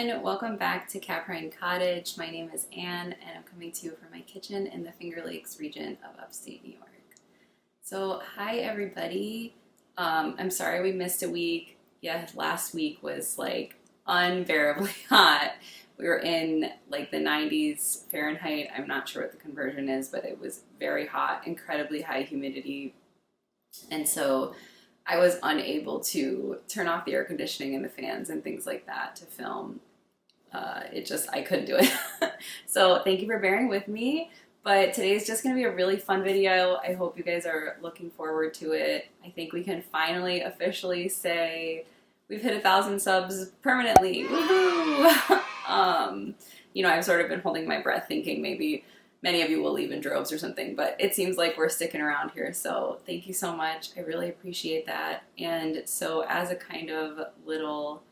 everyone, welcome back to Caprine Cottage. My name is Anne and I'm coming to you from my kitchen in the Finger Lakes region of upstate New York. So hi everybody, I'm sorry we missed a week. Yeah, last week was like unbearably hot. We were in like the 90s Fahrenheit. I'm not sure what the conversion is, but it was very hot, incredibly high humidity. And so I was unable to turn off the air conditioning and the fans and things like that to film. I couldn't do it. So thank you for bearing with me. But today's just going to be a really fun video. I hope you guys are looking forward to it. I think we can finally officially say we've hit 1,000 subs permanently. Woohoo! I've sort of been holding my breath thinking maybe many of you will leave in droves or something, but it seems like we're sticking around here. So thank you so much. I really appreciate that. And so as a kind of little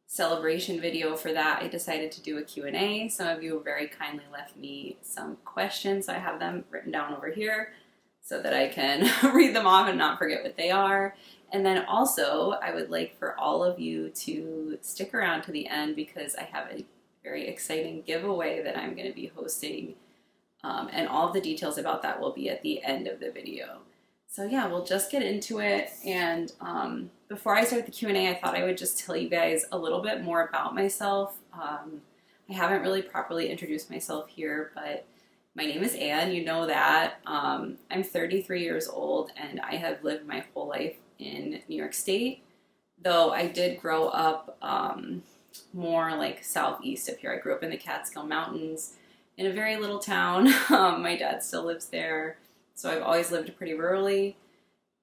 celebration video for that, I decided to do a Q&A. Some of you very kindly left me some questions. So I have them written down over here so that I can read them off and not forget what they are. And then also I would like for all of you to stick around to the end because I have a very exciting giveaway that I'm going to be hosting. And all of the details about that will be at the end of the video. So yeah, we'll just get into it. And before I start the Q&A, I thought I would just tell you guys a little bit more about myself. I haven't really properly introduced myself here, but my name is Anne, you know that. I'm 33 years old and I have lived my whole life in New York State, though I did grow up more like southeast of here. I grew up in the Catskill Mountains in a very little town. My dad still lives there, so I've always lived pretty rurally,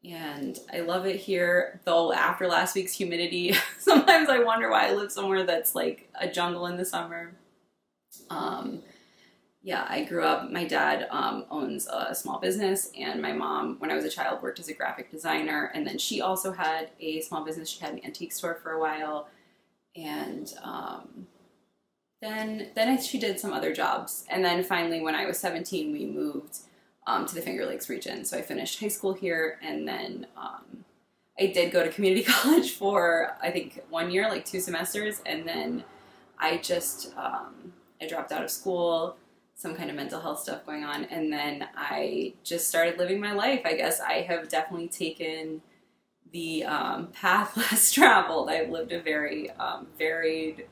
and I love it here, though after last week's humidity, sometimes I wonder why I live somewhere that's like a jungle in the summer. Yeah, I grew up, my dad owns a small business, and my mom, when I was a child, worked as a graphic designer, and then she also had a small business. She had an antique store for a while, and Then she did some other jobs. And then finally, when I was 17, we moved to the Finger Lakes region. So I finished high school here, and then I did go to community college for, I think, 1 year, like 2 semesters. And then I just, I dropped out of school, some kind of mental health stuff going on. And then I just started living my life. I guess I have definitely taken the path less traveled. I've lived a very varied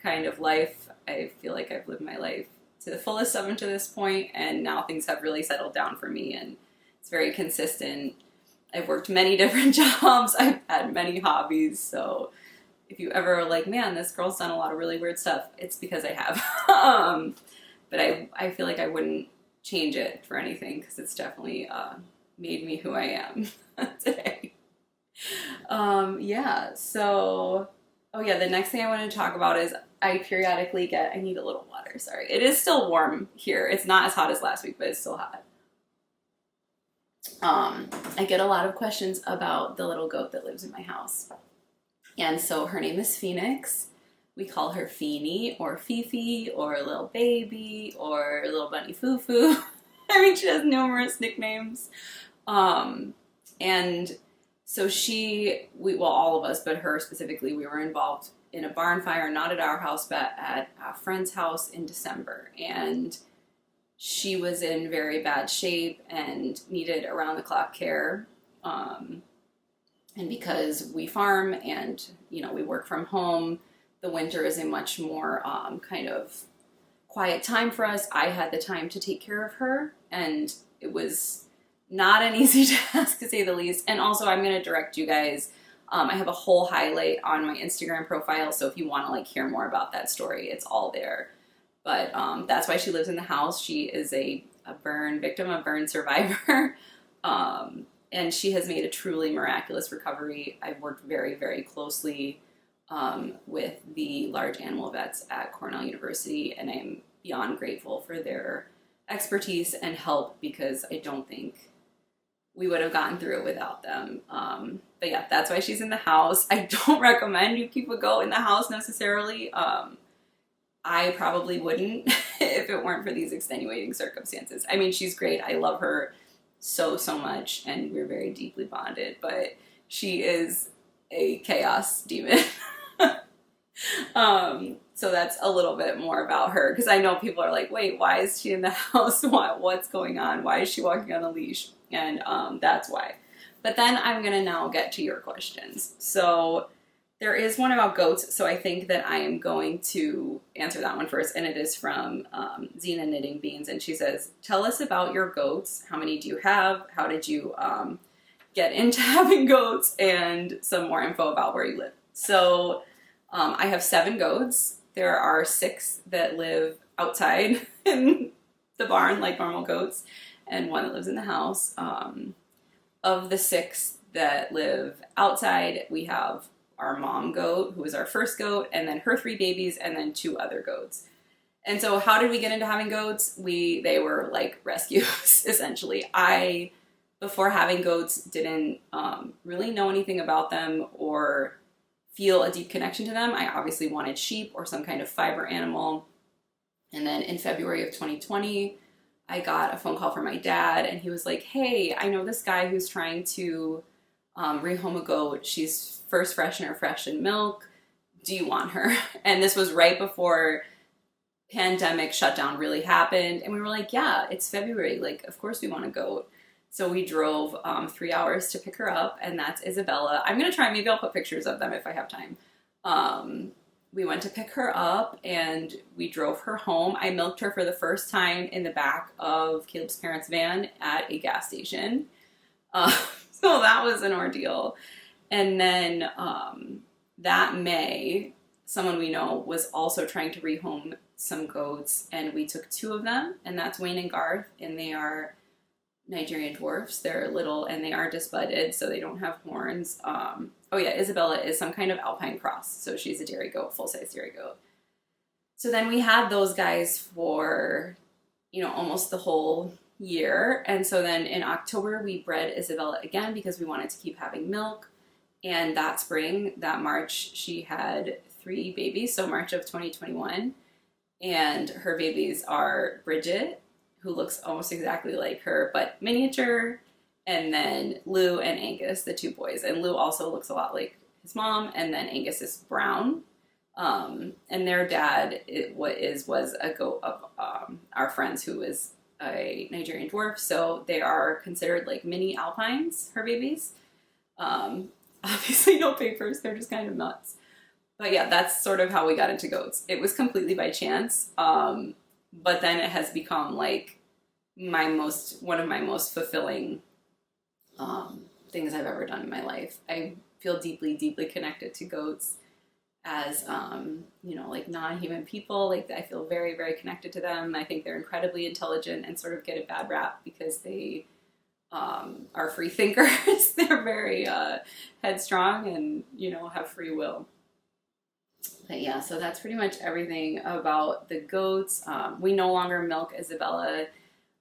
kind of life. I feel like I've lived my life to the fullest up until this point, and now things have really settled down for me, and it's very consistent. I've worked many different jobs. I've had many hobbies, so if you ever are like, man, this girl's done a lot of really weird stuff, it's because I have. But I feel like I wouldn't change it for anything because it's definitely made me who I am today. Yeah, so oh yeah, the next thing I want to talk about is I periodically get, I need a little water, sorry. It is still warm here. It's not as hot as last week, but it's still hot. I get a lot of questions about the little goat that lives in my house. And so her name is Phoenix. We call her Feeny or Fifi or little baby or little bunny Foo-Foo. I mean, she has numerous nicknames. And so well, all of us, but her specifically, we were involved in a barn fire, not at our house, but at a friend's house in December. And she was in very bad shape and needed around-the-clock care. And because we farm and, we work from home, the winter is a much more kind of quiet time for us. I had the time to take care of her, and it was not an easy task, to say the least. And also, I'm going to direct you guys. I have a whole highlight on my Instagram profile, so if you want to hear more about that story, it's all there. But that's why she lives in the house. She is a burn victim, a burn survivor, and she has made a truly miraculous recovery. I've worked very, very closely with the large animal vets at Cornell University, and I'm beyond grateful for their expertise and help because I don't think we would have gotten through it without them. But yeah, that's why she's in the house. I don't recommend you keep a goat in the house necessarily. I probably wouldn't if it weren't for these extenuating circumstances. I mean, she's great. I love her so much, and we're very deeply bonded, but she is a chaos demon. So that's a little bit more about her, because I know people are like, wait, why is she in the house? What's going on? Why is she walking on a leash? And that's why. But then I'm going to now get to your questions. So there is one about goats, so I think that I am going to answer that one first, and it is from Xena Knitting Beans, and she says, tell us about your goats. How many do you have? How did you get into having goats? And some more info about where you live. So I have 7 goats. There are 6 that live outside in the barn like normal goats, and 1 that lives in the house. Of the 6 that live outside, we have our mom goat, who is our first goat, and then her 3 babies, and then 2 other goats. And so how did we get into having goats? They were like rescues, essentially. I, before having goats, didn't really know anything about them or feel a deep connection to them. I obviously wanted sheep or some kind of fiber animal. And then in February of 2020, I got a phone call from my dad, and he was like, hey, I know this guy who's trying to rehome a goat. She's first freshener, fresh in milk. Do you want her? And this was right before pandemic shutdown really happened. And we were like, yeah, it's February. Like, of course we want a goat. So we drove 3 hours to pick her up, and that's Isabella. I'm going to try, maybe I'll put pictures of them if I have time. We went to pick her up, and we drove her home. I milked her for the first time in the back of Caleb's parents' van at a gas station. So that was an ordeal. And then that May, someone we know was also trying to rehome some goats, and we took 2 of them, and that's Wayne and Garth, and they are Nigerian dwarfs. They're little, and they are disbudded, so they don't have horns. Oh yeah, Isabella is some kind of alpine cross, so she's a dairy goat, full-size dairy goat. So then we had those guys for, almost the whole year. And so then in October, we bred Isabella again because we wanted to keep having milk. And that spring, that March, she had 3 babies, so March of 2021. And her babies are Bridget, who looks almost exactly like her, but miniature, and then Lou and Angus, the 2 boys. And Lou also looks a lot like his mom, and then Angus is brown. And their dad was a goat of our friends who is a Nigerian dwarf, so they are considered like mini alpines, her babies. Obviously no papers, they're just kind of nuts. But yeah, that's sort of how we got into goats. It was completely by chance, but then it has become like one of my most fulfilling things I've ever done in my life. I feel deeply, deeply connected to goats as, like non-human people. Like, I feel very, very connected to them. I think they're incredibly intelligent and sort of get a bad rap because they are free thinkers. They're very headstrong and, have free will. But yeah, so that's pretty much everything about the goats. We no longer milk Isabella.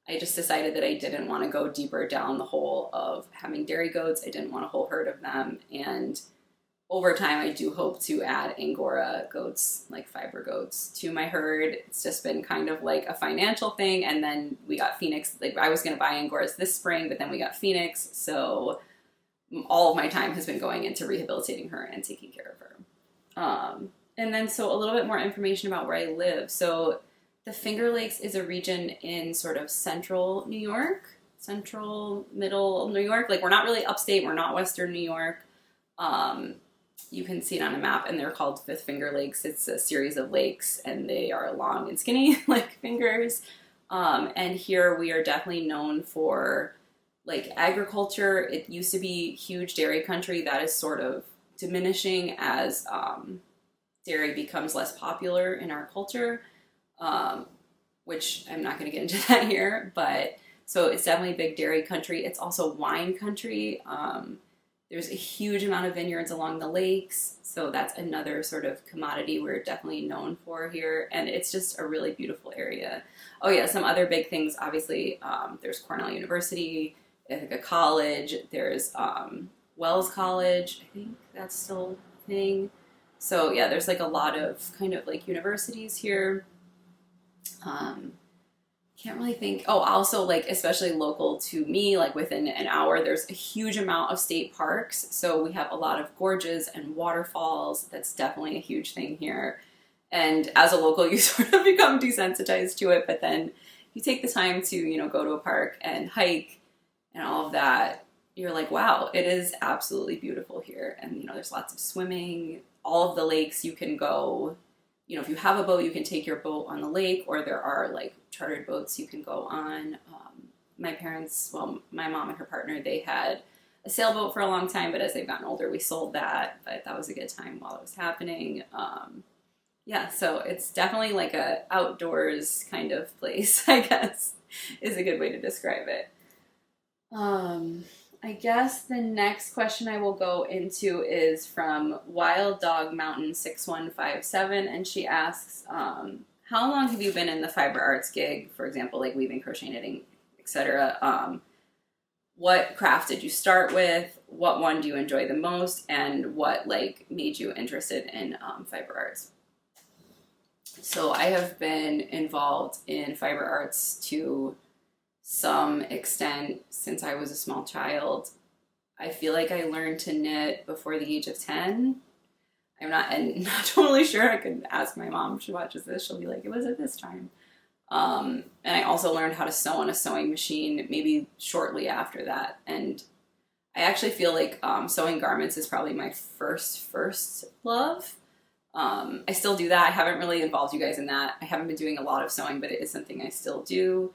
I just decided that I didn't want to go deeper down the hole of having dairy goats. I didn't want a whole herd of them. And over time, I do hope to add Angora goats, like fiber goats, to my herd. It's just been kind of like a financial thing. And then we got Phoenix. Like, I was going to buy Angoras this spring, but then we got Phoenix. So all of my time has been going into rehabilitating her and taking care of her. And then so a little bit more information about where I live. So the Finger Lakes is a region in sort of central New York, central middle New York. Like, we're not really upstate. We're not western New York. You can see it on a map, and they're called Fifth Finger Lakes. It's a series of lakes, and they are long and skinny like fingers. And here we are definitely known for like agriculture. It used to be huge dairy country. That is sort of diminishing as dairy becomes less popular in our culture, which I'm not going to get into that here. But so it's definitely a big dairy country. It's also wine country. There's a huge amount of vineyards along the lakes, so that's another sort of commodity we're definitely known for here, and it's just a really beautiful area. Oh yeah, some other big things, obviously, there's Cornell University, Ithaca College, there's Wells College, I think that's still a thing. So yeah, there's like a lot of kind of like universities here. can't really think. Oh, also, like, especially local to me, like within an hour, there's a huge amount of state parks. So we have a lot of gorges and waterfalls. That's definitely a huge thing here. And as a local, you sort of become desensitized to it, but then you take the time to, go to a park and hike and all of that. You're like, wow, it is absolutely beautiful here. And, there's lots of swimming. All of the lakes you can go, if you have a boat, you can take your boat on the lake, or there are like chartered boats you can go on. My parents, well, my mom and her partner, they had a sailboat for a long time, but as they've gotten older, we sold that. But that was a good time while it was happening. Yeah, so it's definitely like a outdoors kind of place, I guess, is a good way to describe it. I guess the next question I will go into is from Wild Dog Mountain 6157, and she asks, how long have you been in the fiber arts gig, for example, like weaving, crochet, knitting, etc.? What craft did you start with? What one do you enjoy the most? And what made you interested in fiber arts? So I have been involved in fiber arts to some extent since I was a small child. I feel like I learned to knit before the age of 10. I'm not totally sure. I could ask my mom if she watches this. She'll be like, it was at this time. And I also learned how to sew on a sewing machine maybe shortly after that. And I actually feel like sewing garments is probably my first love. I still do that. I haven't really involved you guys in that. I haven't been doing a lot of sewing, but it is something I still do.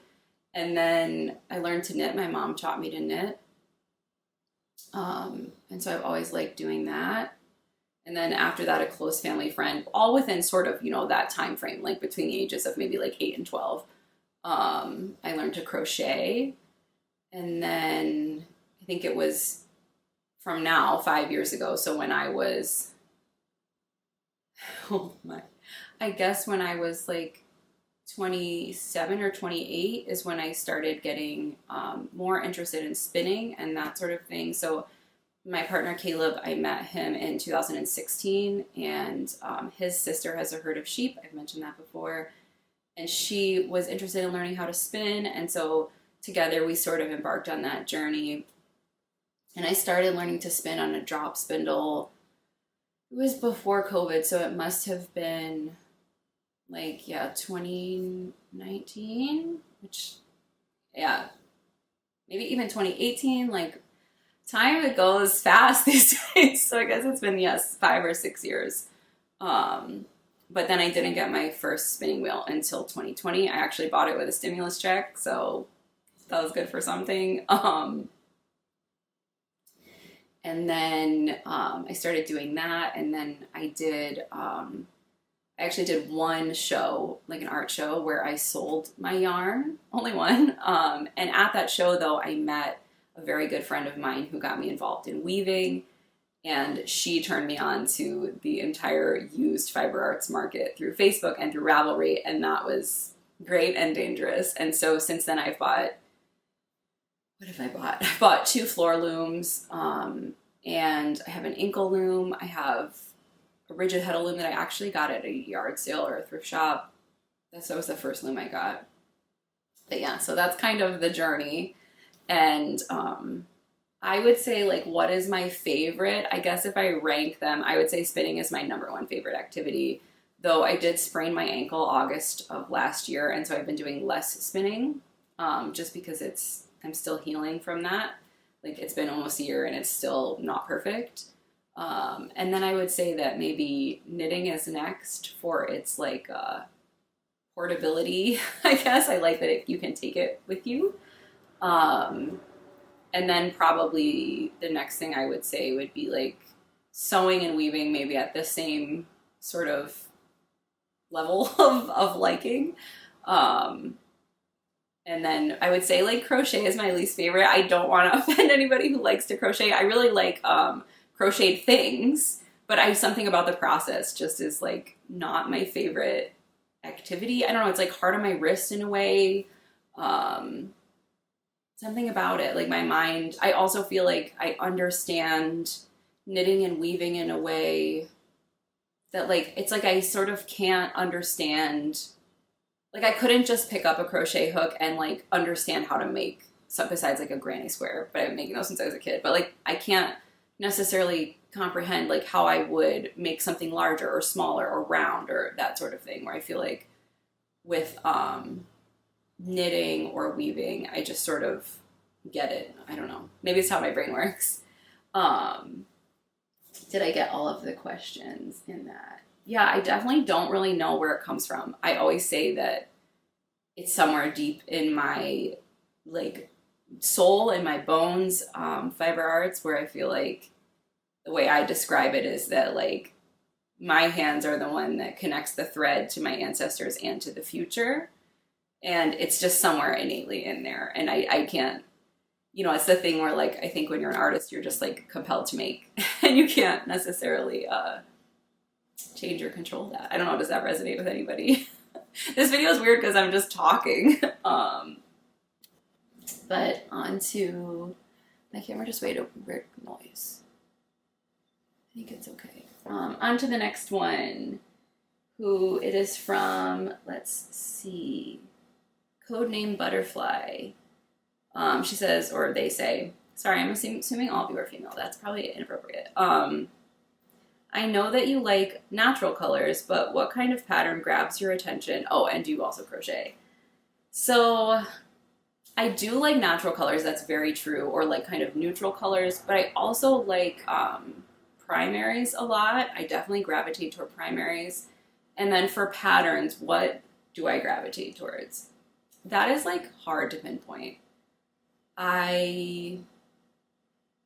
And then I learned to knit. My mom taught me to knit. And so I've always liked doing that. And then after that, a close family friend, all within sort of, that time frame, like between the ages of maybe 8 and 12. I learned to crochet. And then I think it was from now 5 years ago. So when I was, I guess when I was 27 or 28 is when I started getting more interested in spinning and that sort of thing. So my partner Caleb, I met him in 2016, and his sister has a herd of sheep. I've mentioned that before. And she was interested in learning how to spin, and so together we sort of embarked on that journey. And I started learning to spin on a drop spindle. It was before COVID, so it must have been 2019, which, yeah, maybe even 2018, time goes fast these days. So I guess it's been, 5 or 6 years. But then I didn't get my first spinning wheel until 2020. I actually bought it with a stimulus check, so that was good for something. And then I started doing that, and then I actually did one show, an art show, where I sold my yarn, only one. And at that show, though, I met a very good friend of mine who got me involved in weaving, and she turned me on to the entire used fiber arts market through Facebook and through Ravelry, and that was great and dangerous. And so since then I've bought, what have I bought? I bought 2 floor looms, and I have an ankle loom. I have a rigid heddle loom that I actually got at a yard sale or a thrift shop. That was the first loom I got. But yeah, so that's kind of the journey. And I would say, what is my favorite? I guess if I rank them, I would say spinning is my number 1 favorite activity. Though I did sprain my ankle August of last year, and so I've been doing less spinning, just because I'm still healing from that. It's been almost a year and it's still not perfect. And then I would say that maybe knitting is next for its portability, I guess. I like that you can take it with you. And then probably the next thing I would say would be sewing and weaving, maybe at the same sort of level of liking. And then I would say crochet is my least favorite. I don't want to offend anybody who likes to crochet. I really like crocheted things, but something about the process just is not my favorite activity. I don't know, it's hard on my wrist in a way. Something about it, my mind. I also feel like I understand knitting and weaving in a way that it's I sort of can't understand like I couldn't just pick up a crochet hook and like understand how to make something besides like a granny square, but I've been making those since I was a kid. But like I can't necessarily comprehend like how I would make something larger or smaller or round or that sort of thing, where I feel like with knitting or weaving, I just sort of get it. I don't know. Maybe it's how my brain works. Did I get all of the questions in that? Yeah, I definitely don't really know where it comes from. I always say that it's somewhere deep in my like soul and my bones, fiber arts, where I feel like the way I describe it is that like my hands are the one that connects the thread to my ancestors and to the future. And it's just somewhere innately in there. And I can't, it's the thing where like, I think when you're an artist, you're just like compelled to make and you can't necessarily change or control that. I don't know, does that resonate with anybody? This video is weird because I'm just talking. But on to, my camera just made a weird noise. I think it's okay. On to the next one, who it is from, let's see, Codename Butterfly. She says, or they say, sorry, I'm assuming all of you are female. That's probably inappropriate. I know that you like natural colors, but what kind of pattern grabs your attention? Oh, and do you also crochet? So I do like natural colors, that's very true, or like kind of neutral colors, but I also like primaries a lot. I definitely gravitate toward primaries. And then for patterns, what do I gravitate towards? That is like hard to pinpoint. I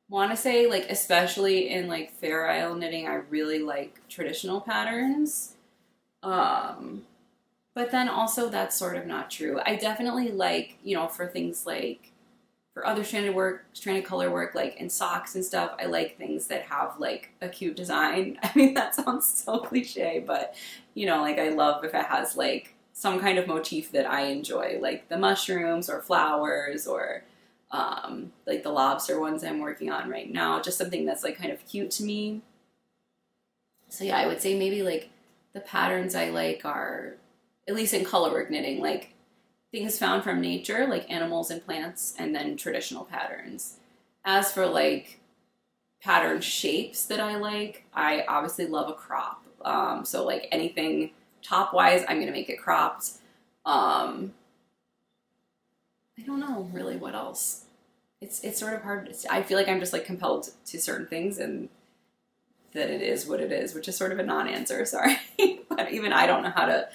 want to say like, especially in like Fair Isle knitting, I really like traditional patterns. But then also that's sort of not true. I definitely like, for things like, for other stranded color work, like in socks and stuff, I like things that have like a cute design. I mean, that sounds so cliche, but like I love if it has like some kind of motif that I enjoy, like the mushrooms or flowers or like the lobster ones I'm working on right now, just something that's like kind of cute to me. So yeah, I would say maybe like the patterns I like are, at least in colorwork knitting, like things found from nature, like animals and plants, and then traditional patterns. As for like pattern shapes that I like, I obviously love a crop. So like anything top-wise, I'm gonna make it cropped. I don't know really what else. It's sort of hard. I feel like I'm just like compelled to certain things and that it is what it is, which is sort of a non-answer, sorry. But even I don't know how to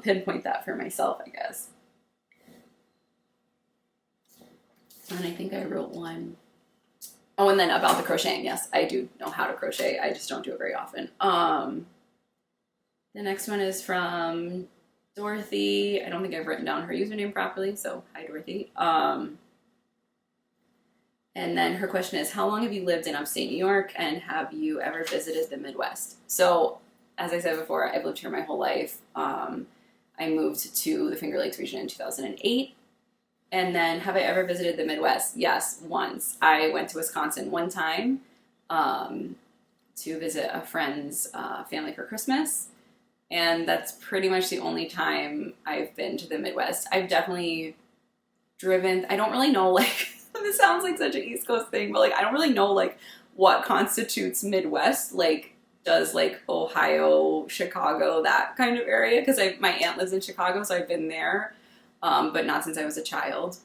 pinpoint that for myself, I guess. And I think I wrote one. Oh, and then about the crocheting. Yes, I do know how to crochet. I just don't do it very often. The next one is from Dorothy. I don't think I've written down her username properly, so hi, Dorothy. And then her question is, how long have you lived in upstate New York, and have you ever visited the Midwest? So, as I said before, I've lived here my whole life. I moved to the Finger Lakes region in 2008. And then, have I ever visited the Midwest? Yes, once. I went to Wisconsin one time to visit a friend's family for Christmas. And that's pretty much the only time I've been to the Midwest. I've definitely driven, I don't really know, like, this sounds like such an East Coast thing, but like, I don't really know like what constitutes Midwest. Like, does like Ohio, Chicago, that kind of area? Because my aunt lives in Chicago, so I've been there, but not since I was a child.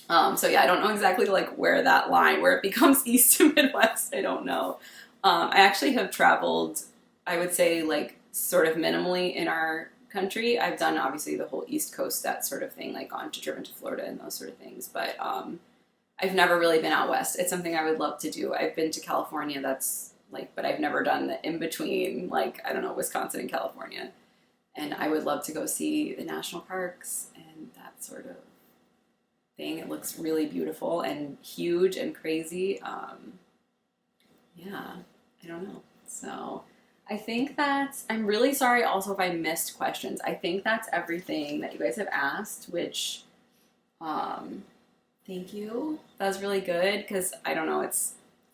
So yeah, I don't know exactly like where that line, where it becomes East to Midwest, I don't know. I actually have traveled, I would say like sort of minimally in our country. I've done obviously the whole East Coast, that sort of thing, like driven to Florida and those sort of things. But I've never really been out west. It's something I would love to do. I've been to California, that's like, but I've never done the in between, like, I don't know, Wisconsin and California. And I would love to go see the national parks and that sort of thing. It looks really beautiful and huge and crazy. Yeah, I don't know. So I think I'm really sorry also if I missed questions. I think that's everything that you guys have asked, which, thank you. That was really good, because I don't know,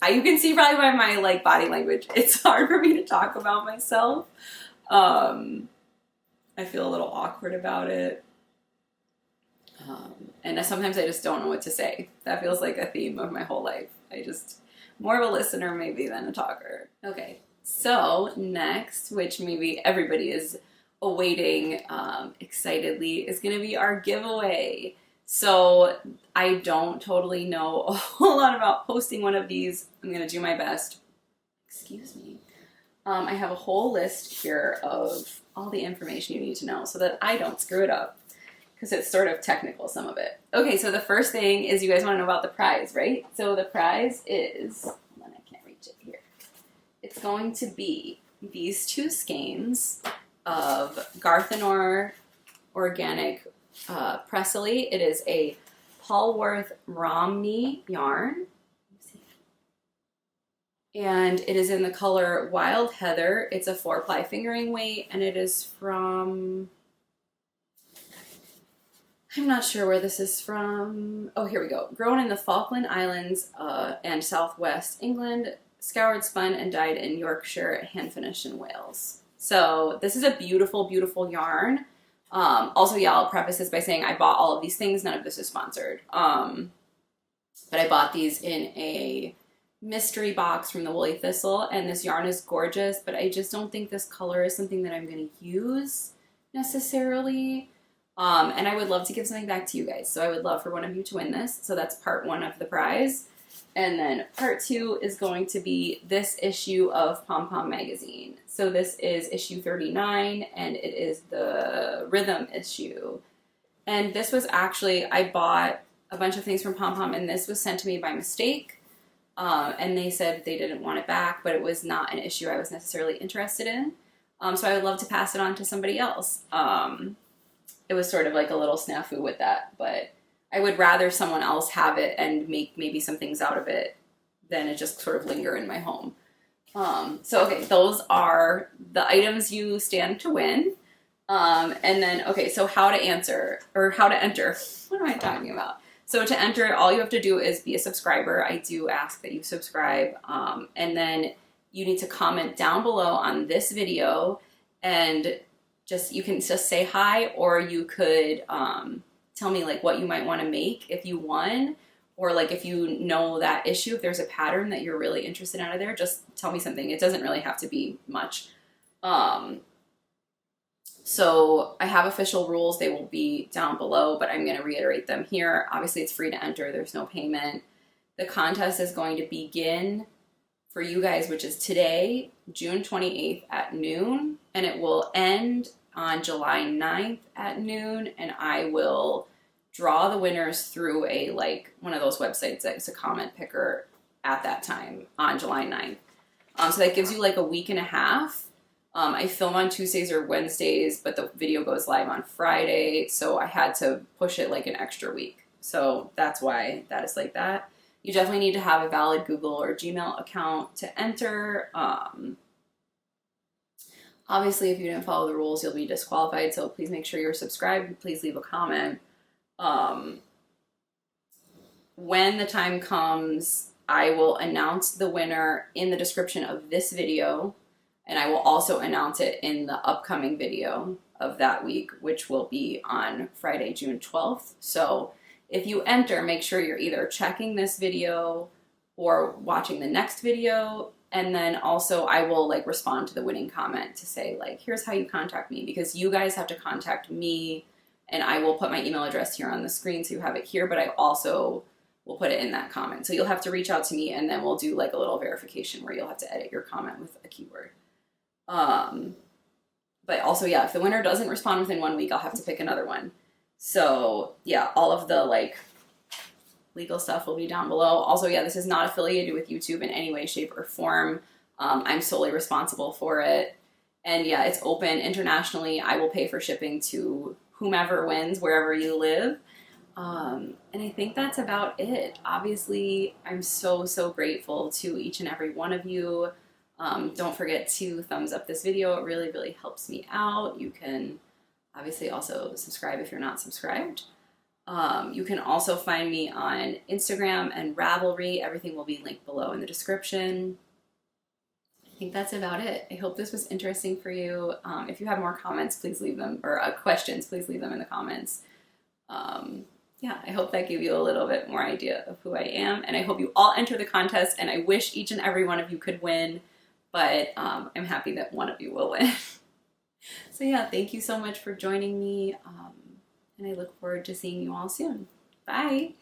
you can see probably by my like body language, it's hard for me to talk about myself. I feel a little awkward about it. And sometimes I just don't know what to say. That feels like a theme of my whole life. More of a listener maybe than a talker. Okay, so next, which maybe everybody is awaiting excitedly, is gonna be our giveaway. So I don't totally know a whole lot about posting one of these. I'm gonna do my best. Excuse me. I have a whole list here of all the information you need to know so that I don't screw it up, because it's sort of technical, some of it. Okay, so the first thing is you guys want to know about the prize, right? So the prize is, hold on, I can't reach it here. It's going to be these 2 skeins of Garthenor organic Preseli. It is a Polwarth Romney yarn. And it is in the color Wild Heather. It's a 4-ply fingering weight, and it is from, I'm not sure where this is from. Oh, here we go. Grown in the Falkland Islands and Southwest England, scoured, spun, and dyed in Yorkshire, hand finished in Wales. So this is a beautiful, beautiful yarn. Also, yeah, I'll preface this by saying I bought all of these things. None of this is sponsored. But I bought these in a mystery box from the Woolly Thistle, and this yarn is gorgeous, but I just don't think this color is something that I'm going to use necessarily. And I would love to give something back to you guys. So I would love for one of you to win this. So that's part 1 of the prize. And then part 2 is going to be this issue of Pompom magazine. So this is issue 39, and it is the rhythm issue. And this was actually, I bought a bunch of things from Pompom, and this was sent to me by mistake. And they said they didn't want it back, but it was not an issue I was necessarily interested in. So I would love to pass it on to somebody else. It was sort of like a little snafu with that, but I would rather someone else have it and make maybe some things out of it than it just sort of linger in my home. So, okay, those are the items you stand to win. And then, okay, so how to enter. What am I talking about? So to enter, all you have to do is be a subscriber. I do ask that you subscribe. And then you need to comment down below on this video, and you can just say hi, or you could tell me like what you might want to make if you won, or like if you know that issue, if there's a pattern that you're really interested in out of there, just tell me something. It doesn't really have to be much. So I have official rules. They will be down below, but I'm going to reiterate them here. Obviously, it's free to enter. There's no payment. The contest is going to begin for you guys, which is today, June 28th at noon, and it will end on July 9th at noon, and I will draw the winners through one of those websites that's a comment picker at that time on July 9th. So that gives you like a week and a half. I film on Tuesdays or Wednesdays, but the video goes live on Friday, so I had to push it like an extra week. So that's why that is like that. You definitely need to have a valid Google or Gmail account to enter. Obviously, if you didn't follow the rules, you'll be disqualified, so please make sure you're subscribed. Please leave a comment. When the time comes, I will announce the winner in the description of this video, and I will also announce it in the upcoming video of that week, which will be on Friday, June 12th. So if you enter, make sure you're either checking this video or watching the next video. And then also I will respond to the winning comment to say here's how you contact me, because you guys have to contact me, and I will put my email address here on the screen so you have it here, but I also will put it in that comment. So you'll have to reach out to me, and then we'll do a little verification where you'll have to edit your comment with a keyword. But also, yeah, if the winner doesn't respond within 1 week, I'll have to pick another one. So yeah, all of the legal stuff will be down below. Also, yeah, this is not affiliated with YouTube in any way, shape, or form. I'm solely responsible for it. And yeah, it's open internationally. I will pay for shipping to whomever wins, wherever you live. And I think that's about it. Obviously, I'm so, so grateful to each and every one of you. Don't forget to thumbs up this video. It really, really helps me out. You can obviously also subscribe if you're not subscribed. You can also find me on Instagram and Ravelry. Everything will be linked below in the description. I think that's about it. I hope this was interesting for you. If you have more comments, please leave them, or questions, please leave them in the comments. Yeah, I hope that gave you a little bit more idea of who I am, and I hope you all enter the contest, and I wish each and every one of you could win, but I'm happy that one of you will win. So yeah, thank you so much for joining me, and I look forward to seeing you all soon. Bye!